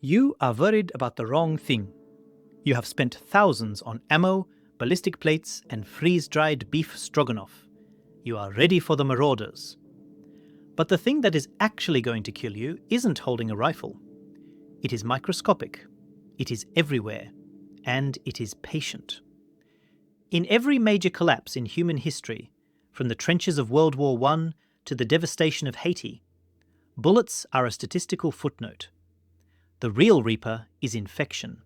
You are worried about the wrong thing. You have spent thousands on ammo, ballistic plates, and freeze-dried beef stroganoff. You are ready for the marauders. But the thing that is actually going to kill you isn't holding a rifle. It is microscopic. It is everywhere. And it is patient. In every major collapse in human history, from the trenches of World War I to the devastation of Haiti, bullets are a statistical footnote. The real reaper is infection.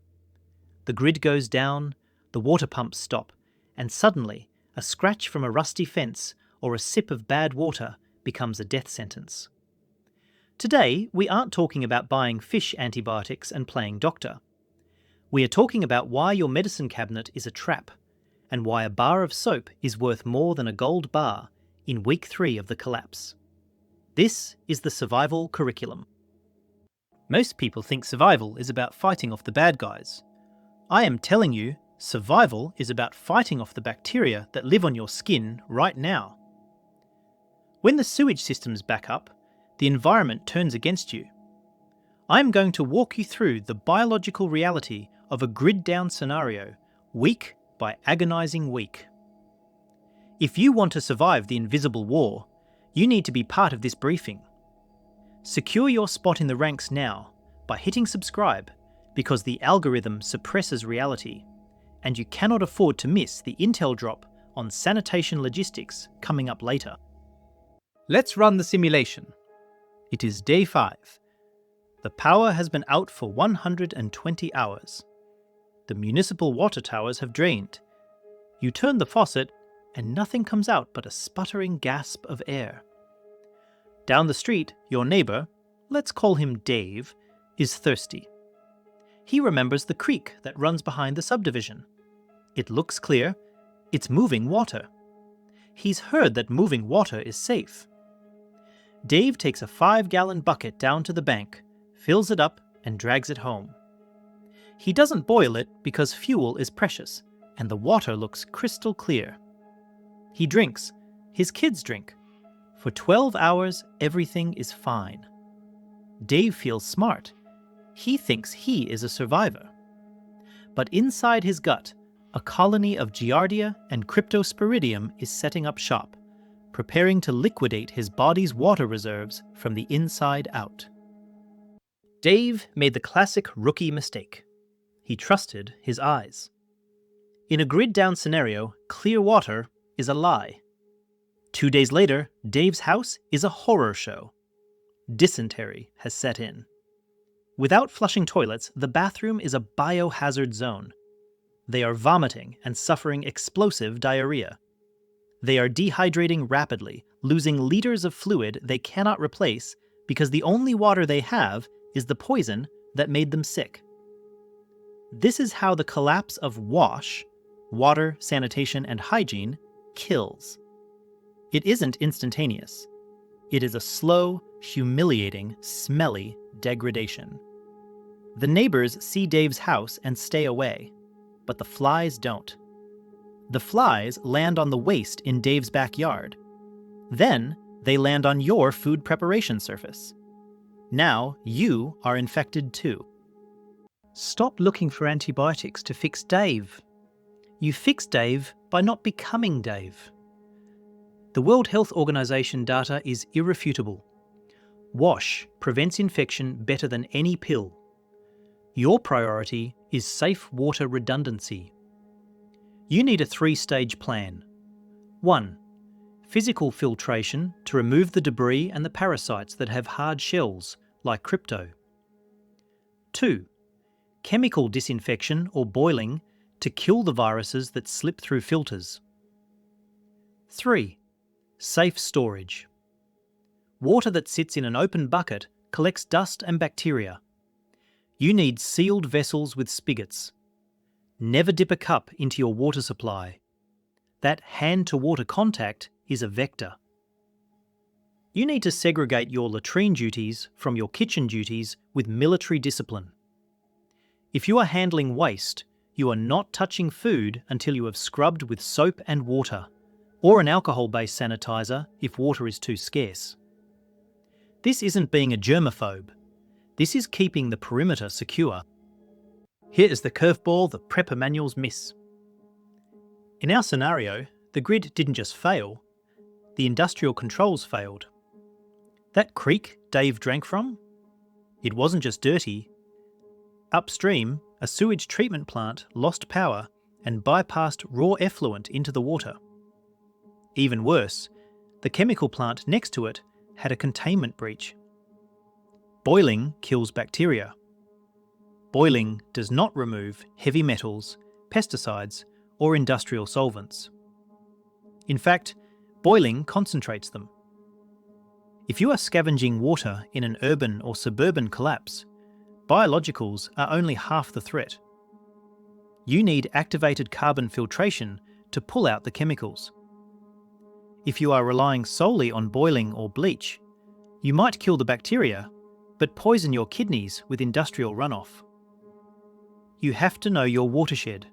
The grid goes down, the water pumps stop, and suddenly a scratch from a rusty fence or a sip of bad water becomes a death sentence. Today, we aren't talking about buying fish antibiotics and playing doctor. We are talking about why your medicine cabinet is a trap, and why a bar of soap is worth more than a gold bar in week 3 of the collapse. This is the survival curriculum. Most people think survival is about fighting off the bad guys. I am telling you, survival is about fighting off the bacteria that live on your skin right now. When the sewage systems back up, the environment turns against you. I am going to walk you through the biological reality of a grid-down scenario, week by agonizing week. If you want to survive the invisible war, you need to be part of this briefing. Secure your spot in the ranks now by hitting subscribe, because the algorithm suppresses reality, and you cannot afford to miss the intel drop on sanitation logistics coming up later. Let's run the simulation. It is day 5. The power has been out for 120 hours. The municipal water towers have drained. You turn the faucet and nothing comes out but a sputtering gasp of air. Down the street, your neighbour, let's call him Dave, is thirsty. He remembers the creek that runs behind the subdivision. It looks clear. It's moving water. He's heard that moving water is safe. Dave takes a 5-gallon bucket down to the bank, fills it up, and drags it home. He doesn't boil it because fuel is precious, and the water looks crystal clear. He drinks. His kids drink. For 12 hours, everything is fine. Dave feels smart. He thinks he is a survivor. But inside his gut, a colony of Giardia and Cryptosporidium is setting up shop, preparing to liquidate his body's water reserves from the inside out. Dave made the classic rookie mistake. He trusted his eyes. In a grid-down scenario, clear water is a lie. 2 days later, Dave's house is a horror show. Dysentery has set in. Without flushing toilets, the bathroom is a biohazard zone. They are vomiting and suffering explosive diarrhea. They are dehydrating rapidly, losing liters of fluid they cannot replace because the only water they have is the poison that made them sick. This is how the collapse of WASH, water, sanitation, and hygiene, kills. It isn't instantaneous. It is a slow, humiliating, smelly degradation. The neighbors see Dave's house and stay away, but the flies don't. The flies land on the waste in Dave's backyard. Then they land on your food preparation surface. Now you are infected too. Stop looking for antibiotics to fix Dave. You fix Dave by not becoming Dave. The World Health Organization data is irrefutable. WASH prevents infection better than any pill. Your priority is safe water redundancy. You need a 3-stage plan. 1. Physical filtration to remove the debris and the parasites that have hard shells, like crypto. 2. Chemical disinfection or boiling to kill the viruses that slip through filters. 3. Safe storage. Water that sits in an open bucket collects dust and bacteria. You need sealed vessels with spigots. Never dip a cup into your water supply. That hand-to-water contact is a vector. You need to segregate your latrine duties from your kitchen duties with military discipline. If you are handling waste, you are not touching food until you have scrubbed with soap and water, or an alcohol-based sanitizer if water is too scarce. This isn't being a germaphobe. This is keeping the perimeter secure. Here is the curveball the prepper manuals miss. In our scenario, the grid didn't just fail, the industrial controls failed. That creek Dave drank from? It wasn't just dirty. Upstream, a sewage treatment plant lost power and bypassed raw effluent into the water. Even worse, the chemical plant next to it had a containment breach. Boiling kills bacteria. Boiling does not remove heavy metals, pesticides, or industrial solvents. In fact, boiling concentrates them. If you are scavenging water in an urban or suburban collapse, biologicals are only half the threat. You need activated carbon filtration to pull out the chemicals. If you are relying solely on boiling or bleach, you might kill the bacteria, but poison your kidneys with industrial runoff. You have to know your watershed.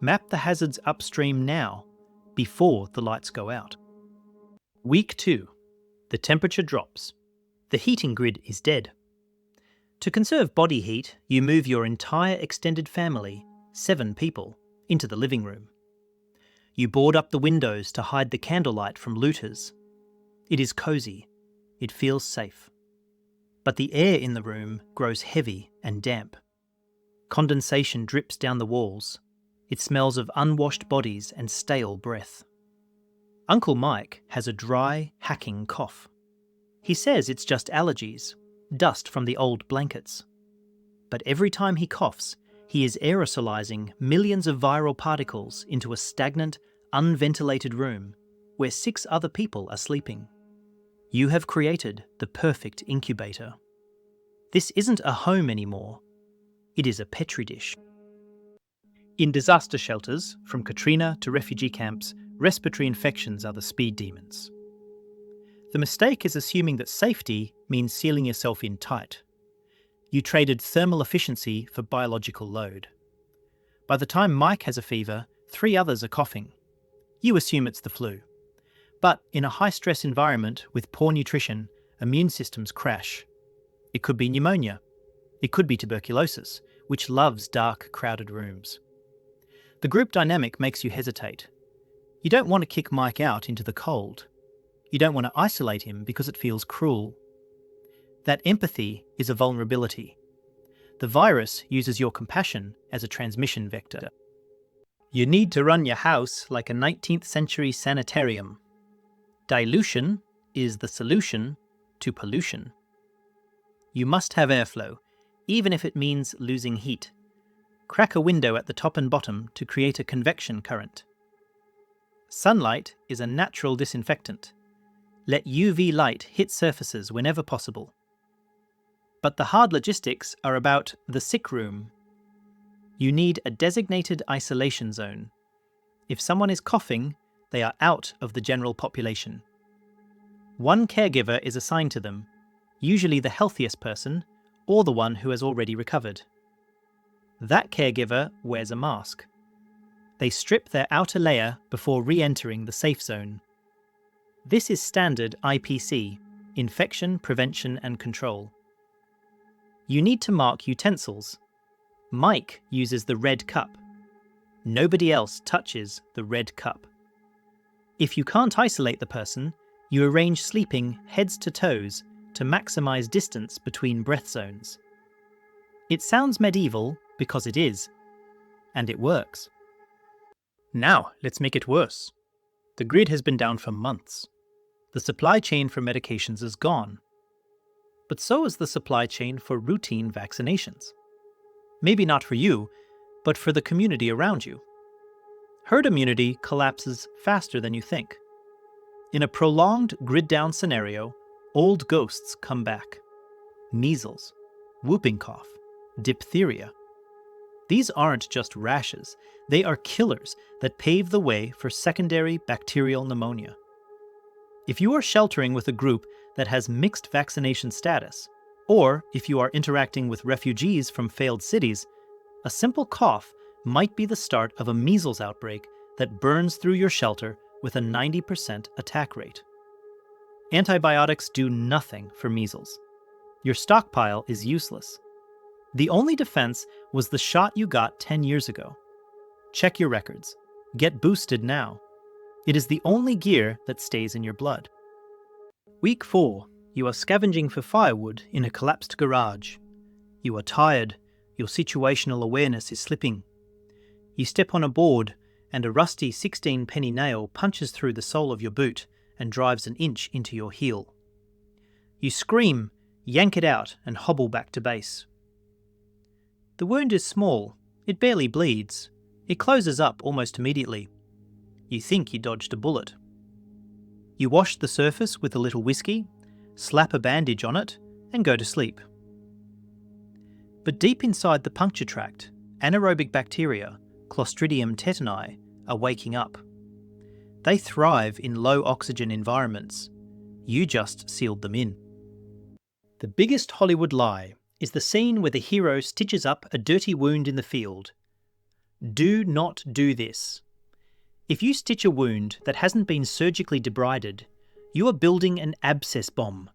Map the hazards upstream now, before the lights go out. Week 2. The temperature drops. The heating grid is dead. To conserve body heat, you move your entire extended family, 7 people, into the living room. You board up the windows to hide the candlelight from looters. It is cosy. It feels safe. But the air in the room grows heavy and damp. Condensation drips down the walls. It smells of unwashed bodies and stale breath. Uncle Mike has a dry, hacking cough. He says it's just allergies, dust from the old blankets. But every time he coughs, he is aerosolizing millions of viral particles into a stagnant, unventilated room where 6 other people are sleeping. You have created the perfect incubator. This isn't a home anymore. It is a petri dish. In disaster shelters, from Katrina to refugee camps, respiratory infections are the speed demons. The mistake is assuming that safety means sealing yourself in tight. You traded thermal efficiency for biological load. By the time Mike has a fever, 3 others are coughing. You assume it's the flu. But in a high-stress environment with poor nutrition, immune systems crash. It could be pneumonia. It could be tuberculosis, which loves dark, crowded rooms. The group dynamic makes you hesitate. You don't want to kick Mike out into the cold. You don't want to isolate him because it feels cruel. That empathy is a vulnerability. The virus uses your compassion as a transmission vector. You need to run your house like a 19th century sanitarium. Dilution is the solution to pollution. You must have airflow, even if it means losing heat. Crack a window at the top and bottom to create a convection current. Sunlight is a natural disinfectant. Let UV light hit surfaces whenever possible. But the hard logistics are about the sick room. You need a designated isolation zone. If someone is coughing, they are out of the general population. 1 caregiver is assigned to them, usually the healthiest person or the one who has already recovered. That caregiver wears a mask. They strip their outer layer before re-entering the safe zone. This is standard IPC, Infection Prevention and Control. You need to mark utensils. Mike uses the red cup. Nobody else touches the red cup. If you can't isolate the person, you arrange sleeping heads to toes to maximize distance between breath zones. It sounds medieval because it is, and it works. Now, let's make it worse. The grid has been down for months. The supply chain for medications is gone. But so is the supply chain for routine vaccinations. Maybe not for you, but for the community around you. Herd immunity collapses faster than you think. In a prolonged grid-down scenario, old ghosts come back. Measles, whooping cough, diphtheria. These aren't just rashes, they are killers that pave the way for secondary bacterial pneumonia. If you are sheltering with a group that has mixed vaccination status, or if you are interacting with refugees from failed cities, a simple cough might be the start of a measles outbreak that burns through your shelter with a 90% attack rate. Antibiotics do nothing for measles. Your stockpile is useless. The only defense was the shot you got 10 years ago. Check your records. Get boosted now. It is the only gear that stays in your blood. Week 4. You are scavenging for firewood in a collapsed garage. You are tired. Your situational awareness is slipping. You step on a board and a rusty 16-penny nail punches through the sole of your boot and drives an inch into your heel. You scream, yank it out and hobble back to base. The wound is small. It barely bleeds. It closes up almost immediately. You think you dodged a bullet. You wash the surface with a little whiskey, slap a bandage on it, and go to sleep. But deep inside the puncture tract, anaerobic bacteria, Clostridium tetani, are waking up. They thrive in low oxygen environments. You just sealed them in. The biggest Hollywood lie is the scene where the hero stitches up a dirty wound in the field. Do not do this. If you stitch a wound that hasn't been surgically debrided, you are building an abscess bomb.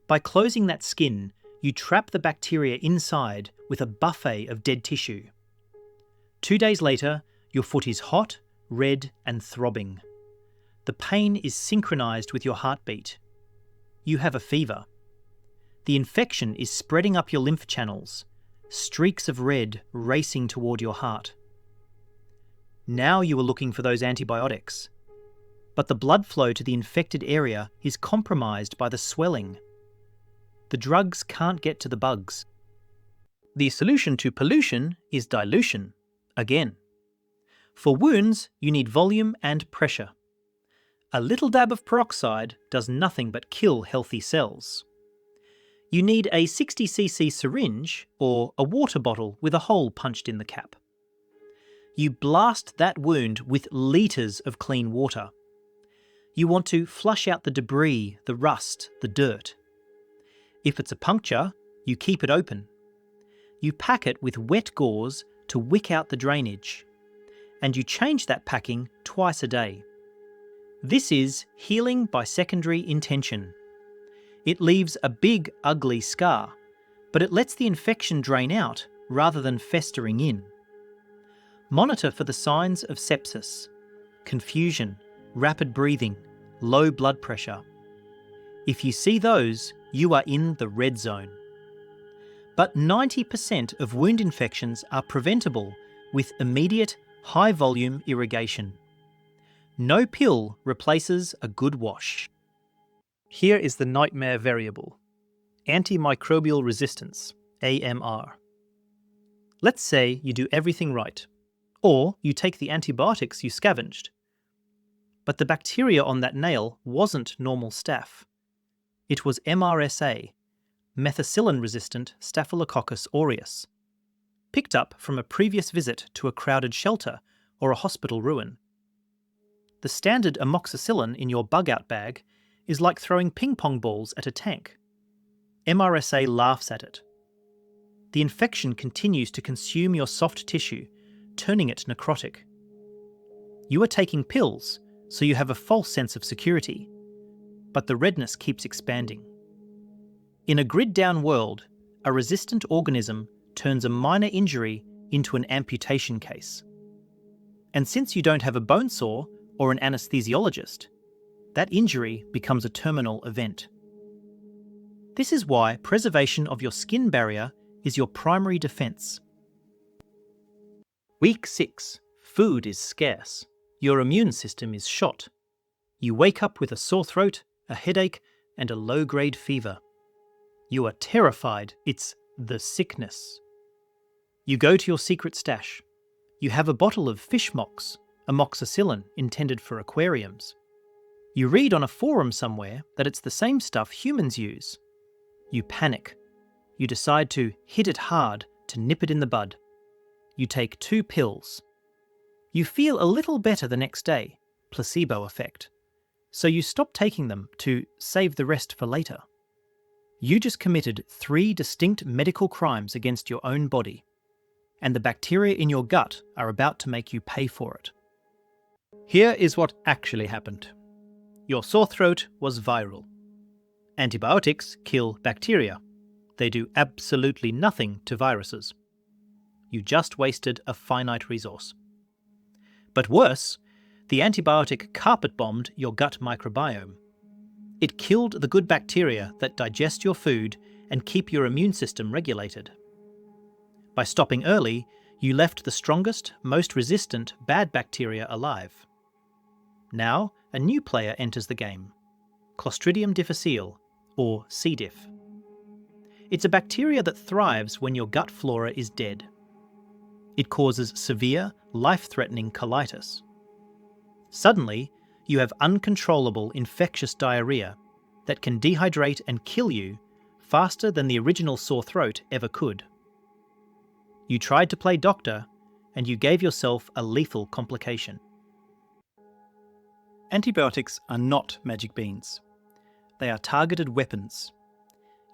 By closing that skin, you trap the bacteria inside with a buffet of dead tissue. 2 days later, your foot is hot, red, and throbbing. The pain is synchronized with your heartbeat. You have a fever. The infection is spreading up your lymph channels, streaks of red racing toward your heart. Now you are looking for those antibiotics. But the blood flow to the infected area is compromised by the swelling. The drugs can't get to the bugs. The solution to pollution is dilution, again. For wounds, you need volume and pressure. A little dab of peroxide does nothing but kill healthy cells. You need a 60cc syringe or a water bottle with a hole punched in the cap. You blast that wound with litres of clean water. You want to flush out the debris, the rust, the dirt. If it's a puncture, you keep it open. You pack it with wet gauze to wick out the drainage. And you change that packing twice a day. This is healing by secondary intention. It leaves a big, ugly scar, but it lets the infection drain out rather than festering in. Monitor for the signs of sepsis, confusion, rapid breathing, low blood pressure. If you see those, you are in the red zone. But 90% of wound infections are preventable with immediate, high-volume irrigation. No pill replaces a good wash. Here is the nightmare variable: antimicrobial resistance, AMR. Let's say you do everything right, or you take the antibiotics you scavenged. But the bacteria on that nail wasn't normal staph. It was MRSA, methicillin-resistant Staphylococcus aureus, picked up from a previous visit to a crowded shelter or a hospital ruin. The standard amoxicillin in your bug-out bag is like throwing ping-pong balls at a tank. MRSA laughs at it. The infection continues to consume your soft tissue, turning it necrotic. You are taking pills, so you have a false sense of security, but the redness keeps expanding. In a grid-down world, a resistant organism turns a minor injury into an amputation case. And since you don't have a bone saw or an anesthesiologist, that injury becomes a terminal event. This is why preservation of your skin barrier is your primary defense. Week 6. Food is scarce. Your immune system is shot. You wake up with a sore throat, a headache, and a low-grade fever. You are terrified it's the sickness. You go to your secret stash. You have a bottle of fish mox, amoxicillin intended for aquariums. You read on a forum somewhere that it's the same stuff humans use. You panic. You decide to hit it hard to nip it in the bud. You take 2 pills. You feel a little better the next day, placebo effect. So you stop taking them to save the rest for later. You just committed 3 distinct medical crimes against your own body, and the bacteria in your gut are about to make you pay for it. Here is what actually happened. Your sore throat was viral. Antibiotics kill bacteria. They do absolutely nothing to viruses. You just wasted a finite resource. But worse, the antibiotic carpet-bombed your gut microbiome. It killed the good bacteria that digest your food and keep your immune system regulated. By stopping early, you left the strongest, most resistant bad bacteria alive. Now, a new player enters the game, Clostridium difficile, or C. diff. It's a bacteria that thrives when your gut flora is dead. It causes severe, life-threatening colitis. Suddenly, you have uncontrollable infectious diarrhea that can dehydrate and kill you faster than the original sore throat ever could. You tried to play doctor, and you gave yourself a lethal complication. Antibiotics are not magic beans. They are targeted weapons.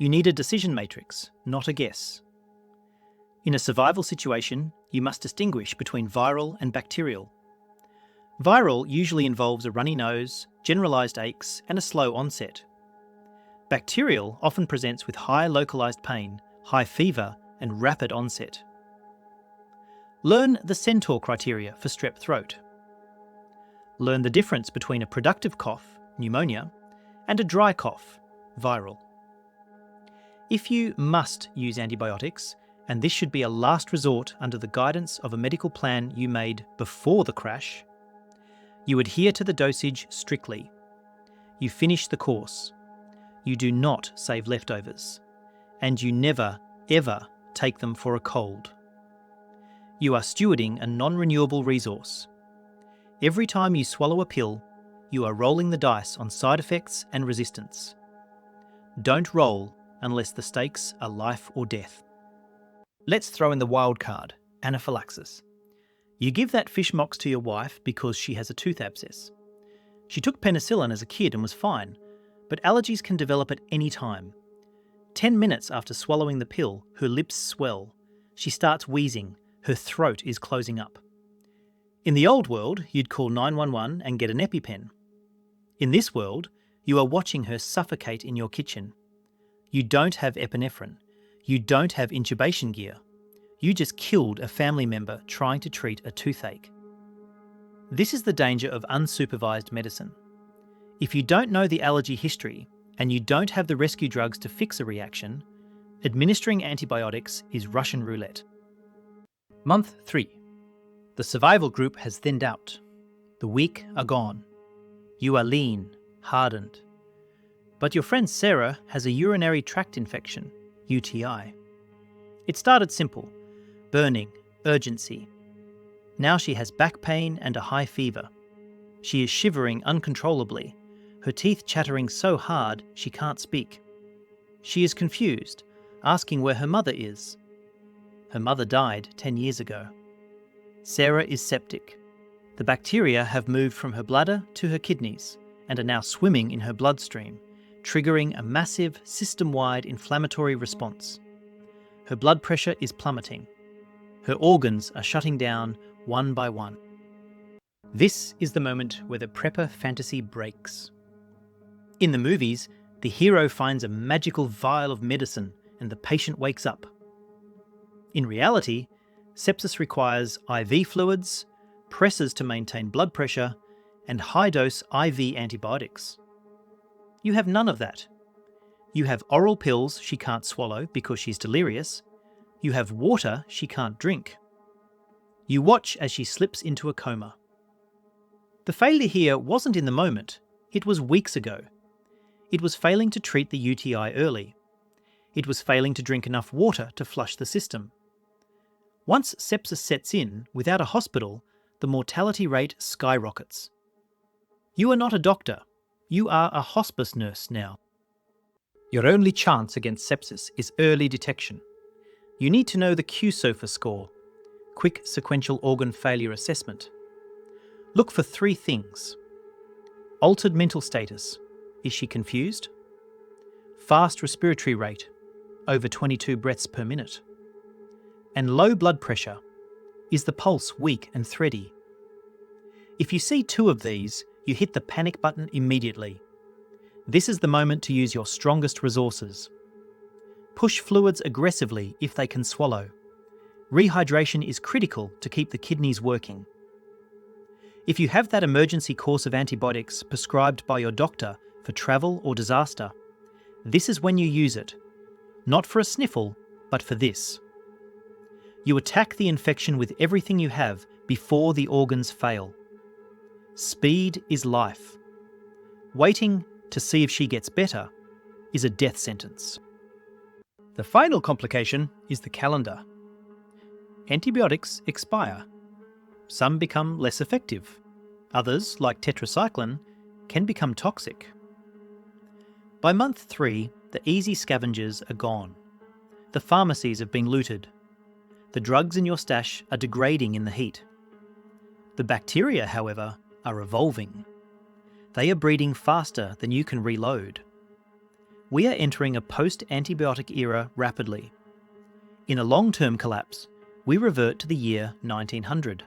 You need a decision matrix, not a guess. In a survival situation, you must distinguish between viral and bacterial. Viral usually involves a runny nose, generalised aches, and a slow onset. Bacterial often presents with high localised pain, high fever, and rapid onset. Learn the Centaur criteria for strep throat. Learn the difference between a productive cough, pneumonia, and a dry cough, viral. If you must use antibiotics, and this should be a last resort under the guidance of a medical plan you made before the crash, you adhere to the dosage strictly. You finish the course. You do not save leftovers. And you never, ever take them for a cold. You are stewarding a non-renewable resource. Every time you swallow a pill, you are rolling the dice on side effects and resistance. Don't roll unless the stakes are life or death. Let's throw in the wild card, anaphylaxis. You give that fish mox to your wife because she has a tooth abscess. She took penicillin as a kid and was fine, but allergies can develop at any time. 10 minutes after swallowing the pill, her lips swell. She starts wheezing. Her throat is closing up. In the old world, you'd call 911 and get an EpiPen. In this world, you are watching her suffocate in your kitchen. You don't have epinephrine. You don't have intubation gear. You just killed a family member trying to treat a toothache. This is the danger of unsupervised medicine. If you don't know the allergy history and you don't have the rescue drugs to fix a reaction, administering antibiotics is Russian roulette. Month 3. The survival group has thinned out. The weak are gone. You are lean, hardened. But your friend Sarah has a urinary tract infection, UTI. It started simple, burning, urgency. Now she has back pain and a high fever. She is shivering uncontrollably, her teeth chattering so hard she can't speak. She is confused, asking where her mother is. Her mother died 10 years ago. Sarah is septic. The bacteria have moved from her bladder to her kidneys and are now swimming in her bloodstream, triggering a massive system-wide inflammatory response. Her blood pressure is plummeting. Her organs are shutting down one by one. This is the moment where the prepper fantasy breaks. In the movies, the hero finds a magical vial of medicine and the patient wakes up. In reality, sepsis requires IV fluids, presses to maintain blood pressure, and high-dose IV antibiotics. You have none of that. You have oral pills she can't swallow because she's delirious. You have water she can't drink. You watch as she slips into a coma. The failure here wasn't in the moment, it was weeks ago. It was failing to treat the UTI early. It was failing to drink enough water to flush the system. Once sepsis sets in, without a hospital, the mortality rate skyrockets. You are not a doctor. You are a hospice nurse now. Your only chance against sepsis is early detection. You need to know the QSOFA score, Quick Sequential Organ Failure Assessment. Look for 3 things. Altered mental status. Is she confused? Fast respiratory rate, over 22 breaths per minute. And low blood pressure. Is the pulse weak and thready? If you see 2 of these, you hit the panic button immediately. This is the moment to use your strongest resources. Push fluids aggressively if they can swallow. Rehydration is critical to keep the kidneys working. If you have that emergency course of antibiotics prescribed by your doctor for travel or disaster, this is when you use it. Not for a sniffle, but for this. You attack the infection with everything you have before the organs fail. Speed is life. Waiting to see if she gets better is a death sentence. The final complication is the calendar. Antibiotics expire. Some become less effective. Others, like tetracycline, can become toxic. By month 3, the easy scavengers are gone. The pharmacies have been looted. The drugs in your stash are degrading in the heat. The bacteria, however, are evolving. They are breeding faster than you can reload. We are entering a post-antibiotic era rapidly. In a long-term collapse, we revert to the year 1900.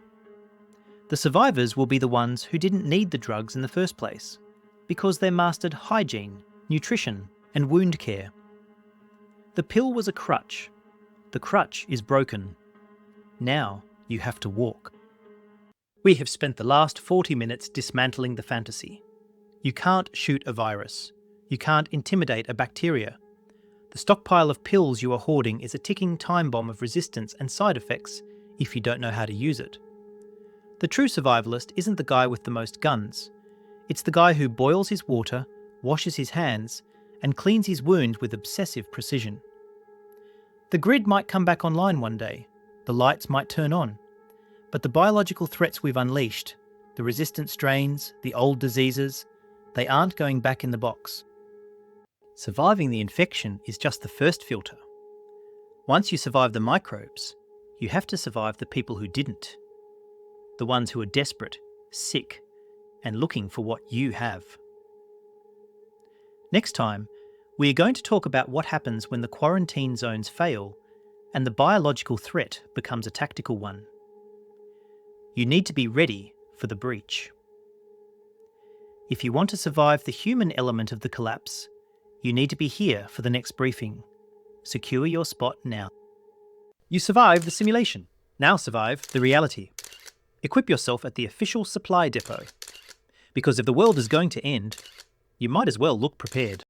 The survivors will be the ones who didn't need the drugs in the first place, because they mastered hygiene, nutrition, and wound care. The pill was a crutch. The crutch is broken. Now you have to walk. We have spent the last 40 minutes dismantling the fantasy. You can't shoot a virus. You can't intimidate a bacteria. The stockpile of pills you are hoarding is a ticking time bomb of resistance and side effects if you don't know how to use it. The true survivalist isn't the guy with the most guns. It's the guy who boils his water, washes his hands, and cleans his wounds with obsessive precision. The grid might come back online one day. The lights might turn on. But the biological threats we've unleashed, the resistant strains, the old diseases, they aren't going back in the box. Surviving the infection is just the first filter. Once you survive the microbes, you have to survive the people who didn't. The ones who are desperate, sick, and looking for what you have. Next time, we are going to talk about what happens when the quarantine zones fail and the biological threat becomes a tactical one. You need to be ready for the breach. If you want to survive the human element of the collapse, you need to be here for the next briefing. Secure your spot now. You survived the simulation. Now survive the reality. Equip yourself at the official supply depot. Because if the world is going to end, you might as well look prepared.